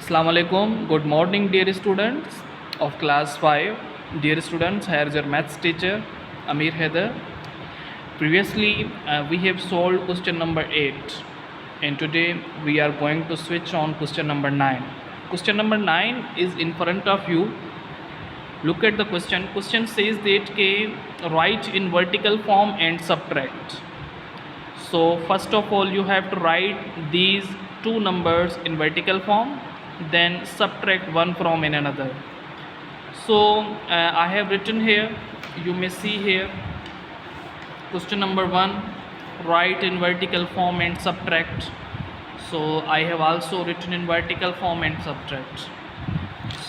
Assalamu alaikum. Good morning, dear students of class 5. Dear students, here is your maths teacher Amir Haider. Previously, we have solved question number 8, and today we are going to switch on question number 9. Question number 9 is in front of you. Look at the question. Question says that write in vertical form and subtract. So first of all, you have to write these two numbers in vertical form, then subtract one from in another. So I have written here, you may see here, question number 1, write in vertical form and subtract. So I have also written in vertical form and subtract.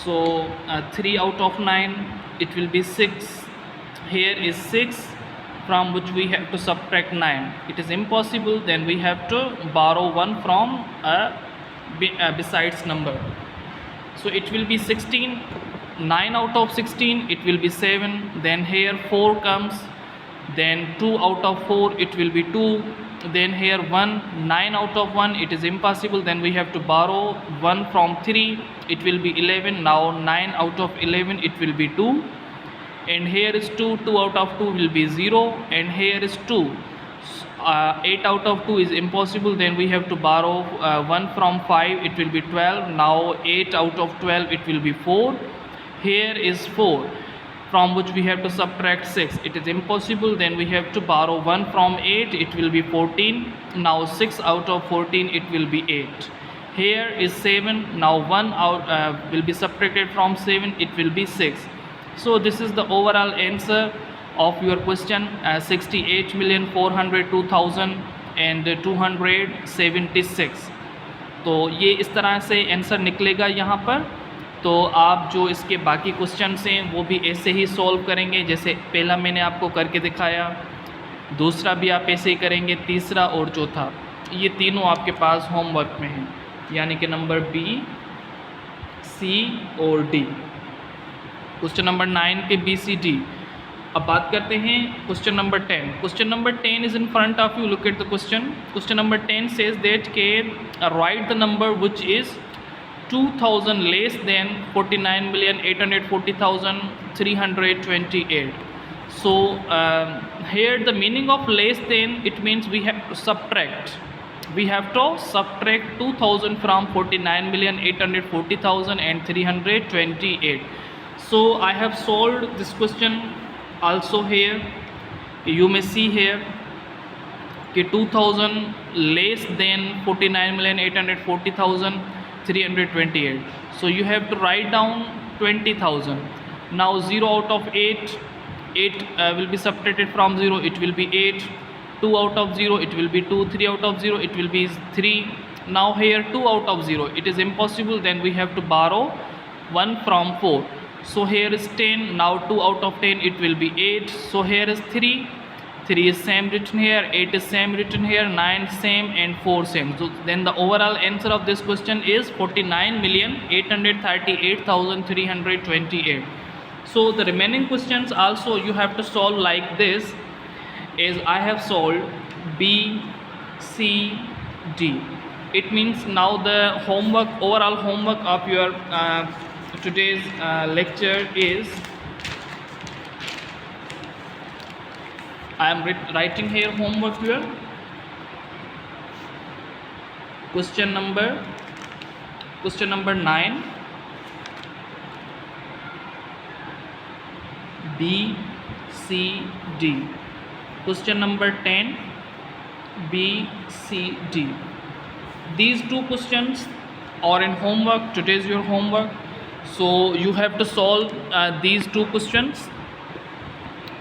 So 3 out of 9, it will be 6. Here is 6, from which we have to subtract 9. It is impossible, then we have to borrow 1 from besides number. So it will be 16. 9 out of 16, it will be 7. Then here 4 comes, then 2 out of 4, it will be 2. Then here 1. 9 out of 1, it is impossible, then we have to borrow 1 from 3, it will be 11. Now 9 out of 11, it will be 2. And here is 2. 2 out of 2 will be 0. And here is 2. 8 out of 2 is impossible, then we have to borrow 1 from 5, it will be 12. Now 8 out of 12, it will be 4. Here is 4, from which we have to subtract 6. It is impossible, then we have to borrow 1 from 8, it will be 14. Now 6 out of 14, it will be 8. Here is 7. Now 1 out will be subtracted from 7, it will be 6. So this is the overall answer of your question, 68,402,276. तो ये इस तरह से answer निकलेगा यहाँ पर. तो आप जो इसके बाकी क्वेश्चंस हैं वो भी ऐसे ही सॉल्व करेंगे, जैसे पहला मैंने आपको करके दिखाया, दूसरा भी आप ऐसे ही करेंगे, तीसरा और चौथा, ये तीनों आपके पास होमवर्क में हैं, यानी कि नंबर बी, सी और डी. क्वेश्चन नंबर 9 के बी सी डी. अब बात करते हैं question number 10. Question number 10 is in front of you. Look at the question. Question number 10 says that के write the number which is 2000 less than 49,840,328. So here the meaning of less than, it means we have to subtract. We have to subtract 2000 from 49,840,328. So I have solved this question also here. You may see here कि 2000 less than 49,840,328. So you have to write down 20,000. Now 0 out of 8, 8 will be subtracted from 0, it will be 8. 2 out of 0, it will be 2. 3 out of 0, it will be 3. Now here 2 out of 0, it is impossible, then we have to borrow 1 from 4. So here is 10. Now 2 out of 10, it will be 8. So here is 3. 3 is same written here, 8 is same written here, 9 same, and 4 same. So then the overall answer of this question is 49,838,328. So the remaining questions also you have to solve like this, as I have solved B, C, D. It means now the homework, overall homework of your today's lecture is, I am writing here homework here. Question number 9, B, C, D. Question number 10, B, C, D. These two questions are in homework. Today is your homework. So you have to solve these two questions.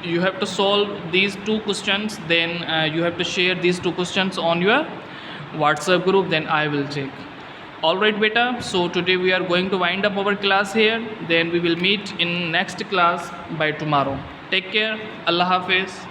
You have to solve these two questions. Then you have to share these two questions on your WhatsApp group. Then I will check. Alright beta. So today we are going to wind up our class here. Then we will meet in next class by tomorrow. Take care. Allah Hafiz.